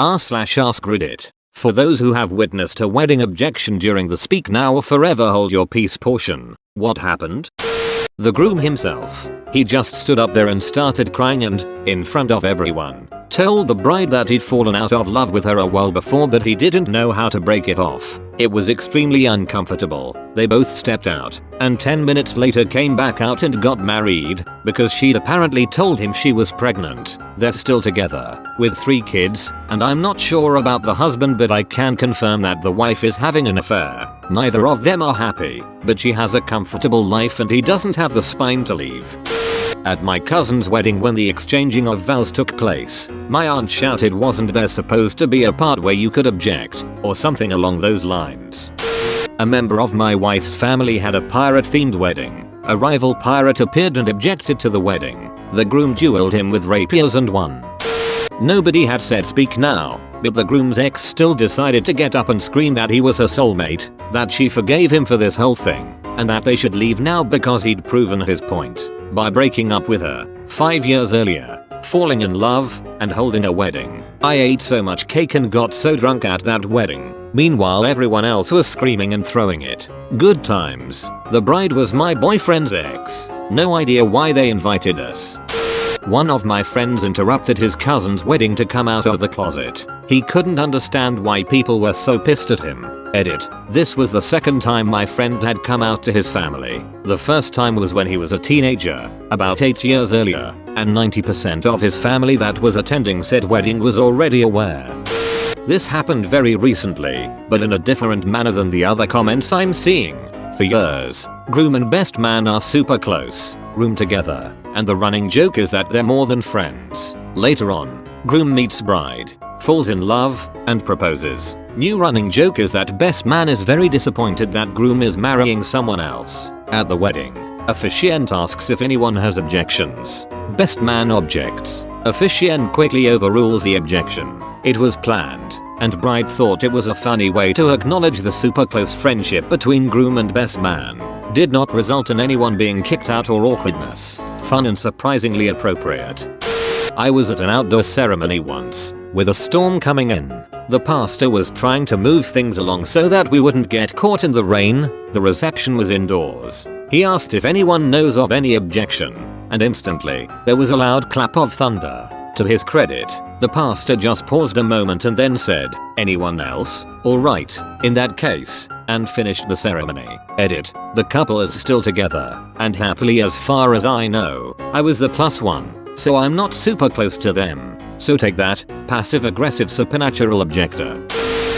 r/AskReddit. For those who have witnessed a wedding objection during the speak now or forever hold your peace portion. What happened? The groom himself. He just stood up there and started crying and, in front of everyone, told the bride that he'd fallen out of love with her a while before but he didn't know how to break it off. It was extremely uncomfortable. They both stepped out, and 10 minutes later came back out and got married, because she'd apparently told him she was pregnant. They're still together, with 3 kids, and I'm not sure about the husband but I can confirm that the wife is having an affair. Neither of them are happy, but she has a comfortable life and he doesn't have the spine to leave. At my cousin's wedding when the exchanging of vows took place, my aunt shouted, wasn't there supposed to be a part where you could object, or something along those lines. A member of my wife's family had a pirate-themed wedding. A rival pirate appeared and objected to the wedding. The groom dueled him with rapiers and won. Nobody had said speak now, but the groom's ex still decided to get up and scream that he was her soulmate, that she forgave him for this whole thing, and that they should leave now because he'd proven his point by breaking up with her 5 years earlier, falling in love, and holding a wedding. I ate so much cake and got so drunk at that wedding. Meanwhile everyone else was screaming and throwing it. Good times. The bride was my boyfriend's ex. No idea why they invited us. One of my friends interrupted his cousin's wedding to come out of the closet. He couldn't understand why people were so pissed at him. Edit. This was the second time my friend had come out to his family. The first time was when he was a teenager, about 8 years earlier, and 90% of his family that was attending said wedding was already aware. This happened very recently, but in a different manner than the other comments I'm seeing. For years, groom and best man are super close, room together, and the running joke is that they're more than friends. Later on, groom meets bride, falls in love, and proposes. New running joke is that best man is very disappointed that groom is marrying someone else. At the wedding, officiant asks if anyone has objections. Best man objects. Officiant quickly overrules the objection. It was planned, and bride thought it was a funny way to acknowledge the super close friendship between groom and best man. Did not result in anyone being kicked out or awkwardness. Fun and surprisingly appropriate. I was at an outdoor ceremony once, with a storm coming in. The pastor was trying to move things along so that we wouldn't get caught in the rain. The reception was indoors. He asked if anyone knows of any objection, and instantly, there was a loud clap of thunder. To his credit, the pastor just paused a moment and then said, "Anyone else? Alright, in that case," and finished the ceremony. Edit. The couple is still together, and happily as far as I know. I was the +1, so I'm not super close to them. So take that, passive-aggressive supernatural objector.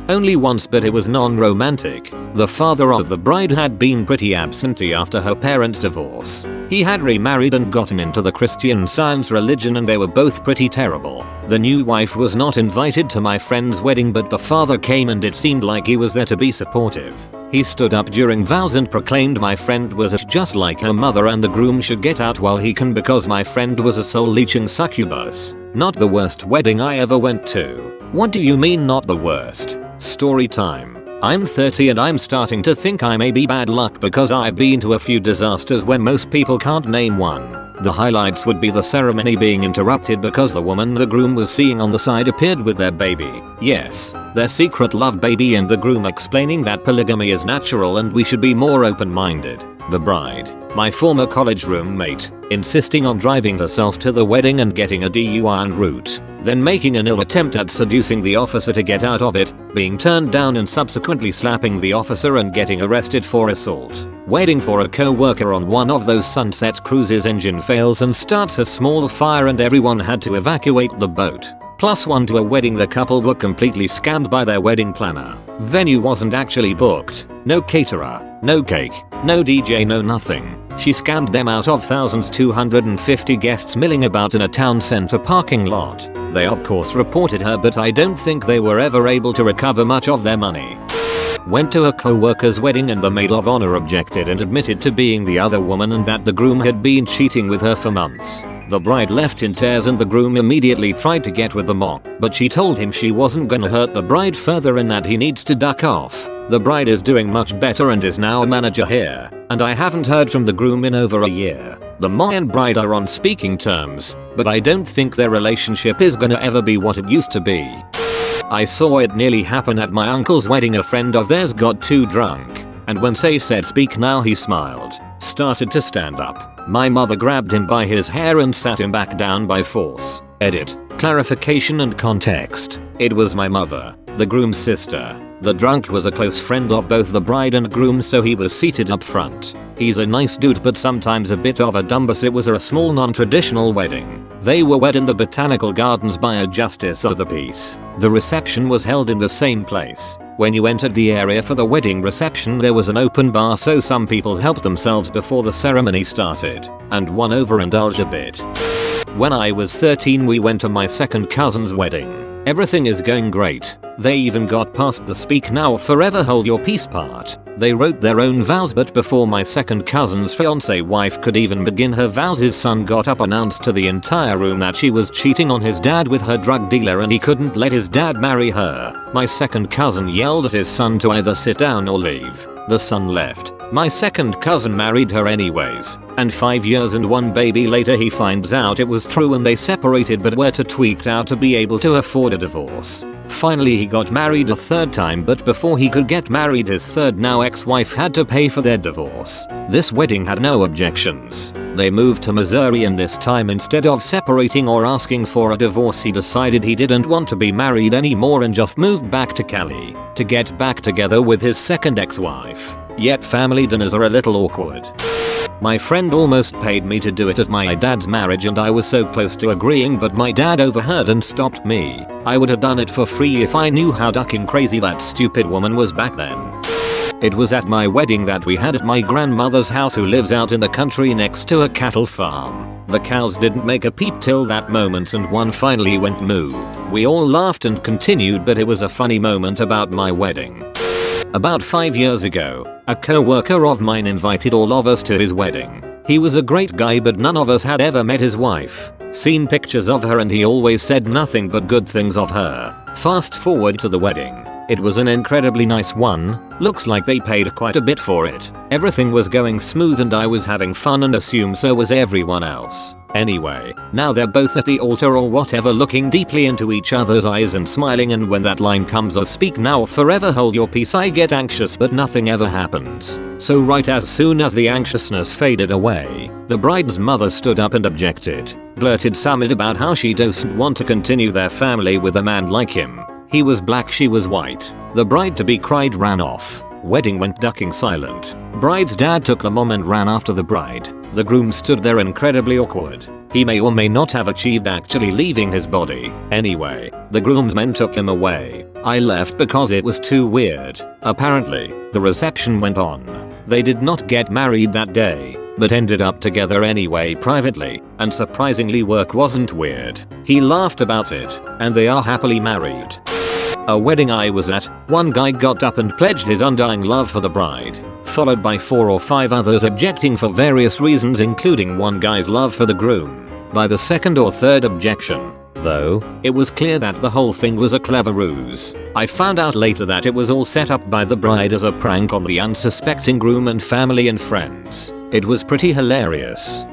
Only once, but it was non-romantic. The father of the bride had been pretty absentee after her parents' divorce. He had remarried and gotten into the Christian Science religion and they were both pretty terrible. The new wife was not invited to my friend's wedding but the father came and it seemed like he was there to be supportive. He stood up during vows and proclaimed my friend was just like her mother and the groom should get out while he can because my friend was a soul-leeching succubus. Not the worst wedding I ever went to. What do you mean not the worst? Story time. I'm 30 and I'm starting to think I may be bad luck because I've been to a few disasters when most people can't name one. The highlights would be the ceremony being interrupted because the woman the groom was seeing on the side appeared with their baby. Yes, their secret love baby, and the groom explaining that polygamy is natural and we should be more open-minded. The bride, my former college roommate, insisting on driving herself to the wedding and getting a DUI en route, then making an ill attempt at seducing the officer to get out of it, being turned down and subsequently slapping the officer and getting arrested for assault. Waiting for a co-worker on one of those sunset cruises, engine fails and starts a small fire and everyone had to evacuate the boat. +1 to a wedding the couple were completely scammed by their wedding planner. Venue wasn't actually booked. No caterer, no cake, no DJ, no nothing. She scammed them out of 1,250 guests milling about in a town center parking lot. They of course reported her but I don't think they were ever able to recover much of their money. Went to a co-worker's wedding and the maid of honor objected and admitted to being the other woman and that the groom had been cheating with her for months. The bride left in tears and the groom immediately tried to get with the mop, but she told him she wasn't gonna hurt the bride further and that he needs to duck off. The bride is doing much better and is now a manager here, and I haven't heard from the groom in over a year. The mom and bride are on speaking terms, but I don't think their relationship is gonna ever be what it used to be. I saw it nearly happen at my uncle's wedding. A friend of theirs got too drunk, and when they said speak now he smiled, started to stand up. My mother grabbed him by his hair and sat him back down by force. Edit. Clarification and context. It was my mother, the groom's sister. The drunk was a close friend of both the bride and groom, so he was seated up front. He's a nice dude but sometimes a bit of a dumbass. It was a small non-traditional wedding. They were wed in the botanical gardens by a justice of the peace. The reception was held in the same place. When you entered the area for the wedding reception there was an open bar, so some people helped themselves before the ceremony started, and one overindulged a bit. When I was 13 we went to my second cousin's wedding. Everything is going great. They even got past the speak now or forever hold your peace part. They wrote their own vows, but before my second cousin's fiancé wife could even begin her vows his son got up, announced to the entire room that she was cheating on his dad with her drug dealer and he couldn't let his dad marry her. My second cousin yelled at his son to either sit down or leave. The son left. My second cousin married her anyways, and 5 years and 1 baby later he finds out it was true and they separated but were too tweaked out to be able to afford a divorce. Finally he got married a third time, but before he could get married his third now ex-wife had to pay for their divorce. This wedding had no objections. They moved to Missouri and this time instead of separating or asking for a divorce he decided he didn't want to be married anymore and just moved back to Cali to get back together with his second ex-wife. Yet family dinners are a little awkward. My friend almost paid me to do it at my dad's marriage and I was so close to agreeing, but my dad overheard and stopped me. I would have done it for free if I knew how ducking crazy that stupid woman was back then. It was at my wedding that we had at my grandmother's house, who lives out in the country next to a cattle farm. The cows didn't make a peep till that moment and one finally went moo. We all laughed and continued, but it was a funny moment about my wedding. About 5 years ago, a co-worker of mine invited all of us to his wedding. He was a great guy but none of us had ever met his wife, seen pictures of her, and he always said nothing but good things of her. Fast forward to the wedding. It was an incredibly nice one. Looks like they paid quite a bit for it. Everything was going smooth and I was having fun and assume so was everyone else. Anyway, now they're both at the altar or whatever, looking deeply into each other's eyes and smiling, and when that line comes of speak now or forever hold your peace I get anxious but nothing ever happens. So right as soon as the anxiousness faded away, the bride's mother stood up and objected, blurted something about how she doesn't want to continue their family with a man like him. He was black, she was white. The bride-to-be cried, ran off. Wedding went ducking silent. Bride's dad took the mom and ran after the bride. The groom stood there incredibly awkward. He may or may not have achieved actually leaving his body. Anyway, the groomsmen took him away. I left because it was too weird. Apparently, the reception went on. They did not get married that day, but ended up together anyway privately, and surprisingly work wasn't weird. He laughed about it, and they are happily married. A wedding I was at, one guy got up and pledged his undying love for the bride, followed by 4 or 5 others objecting for various reasons, including one guy's love for the groom. By the second or third objection, though, it was clear that the whole thing was a clever ruse. I found out later that it was all set up by the bride as a prank on the unsuspecting groom and family and friends. It was pretty hilarious.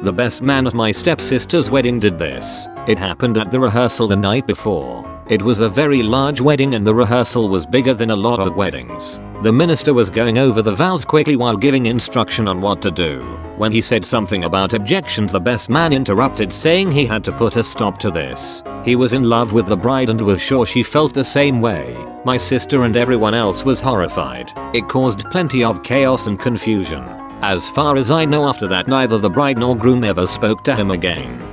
The best man at my stepsister's wedding did this. It happened at the rehearsal the night before. It was a very large wedding and the rehearsal was bigger than a lot of weddings. The minister was going over the vows quickly while giving instruction on what to do. When he said something about objections, the best man interrupted, saying he had to put a stop to this. He was in love with the bride and was sure she felt the same way. My sister and everyone else was horrified. It caused plenty of chaos and confusion. As far as I know, after that neither the bride nor groom ever spoke to him again.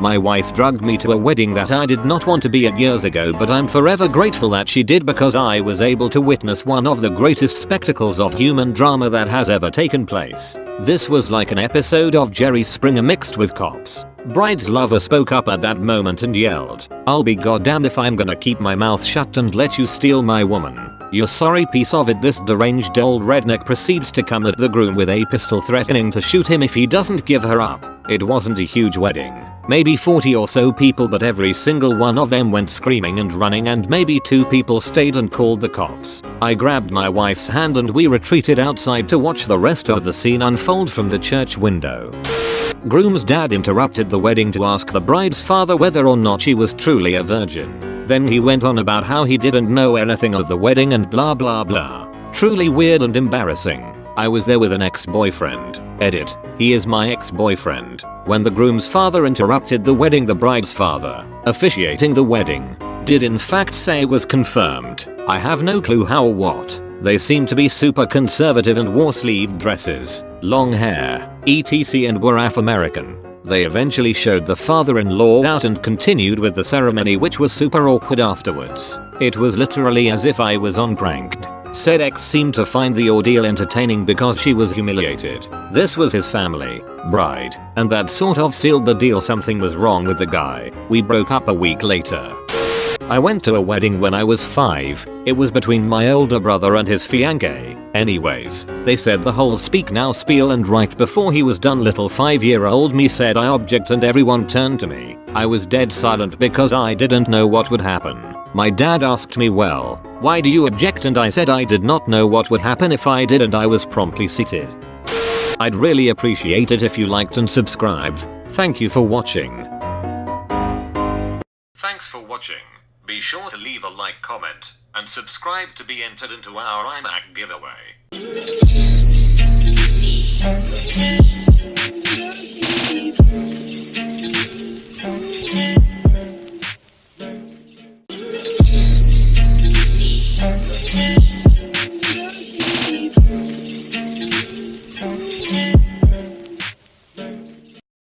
My wife drugged me to a wedding that I did not want to be at years ago, but I'm forever grateful that she did, because I was able to witness one of the greatest spectacles of human drama that has ever taken place. This was like an episode of Jerry Springer mixed with Cops. Bride's lover spoke up at that moment and yelled, "I'll be goddamned if I'm gonna keep my mouth shut and let you steal my woman. You're sorry piece of it." This deranged old redneck proceeds to come at the groom with a pistol, threatening to shoot him if he doesn't give her up. It wasn't a huge wedding. Maybe 40 or so people, but every single one of them went screaming and running, and maybe 2 people stayed and called the cops. I grabbed my wife's hand and we retreated outside to watch the rest of the scene unfold from the church window. Groom's dad interrupted the wedding to ask the bride's father whether or not she was truly a virgin. Then he went on about how he didn't know anything of the wedding and blah blah blah. Truly weird and embarrassing. I was there with an ex-boyfriend. Edit. He is my ex-boyfriend. When the groom's father interrupted the wedding, the bride's father, officiating the wedding, did in fact say was confirmed. I have no clue how or what. They seemed to be super conservative and wore sleeved dresses, long hair, etc. and were Afro-American. They eventually showed the father-in-law out and continued with the ceremony, which was super awkward afterwards. It was literally as if I was on Pranked. Said ex seemed to find the ordeal entertaining because she was humiliated. This was his family, bride, and that sort of sealed the deal. Something was wrong with the guy. We broke up a week later. I went to a wedding when I was 5. It was between my older brother and his fiancée. Anyways, they said the whole speak now spiel, and right before he was done, little 5-year-old me said I object, and everyone turned to me. I was dead silent because I didn't know what would happen. My dad asked me, well, why do you object? And I said I did not know what would happen if I did, and I was promptly seated. I'd really appreciate it if you liked and subscribed. Thank you for watching. Thanks for watching. Be sure to leave a like, comment, and subscribe to be entered into our iMac giveaway.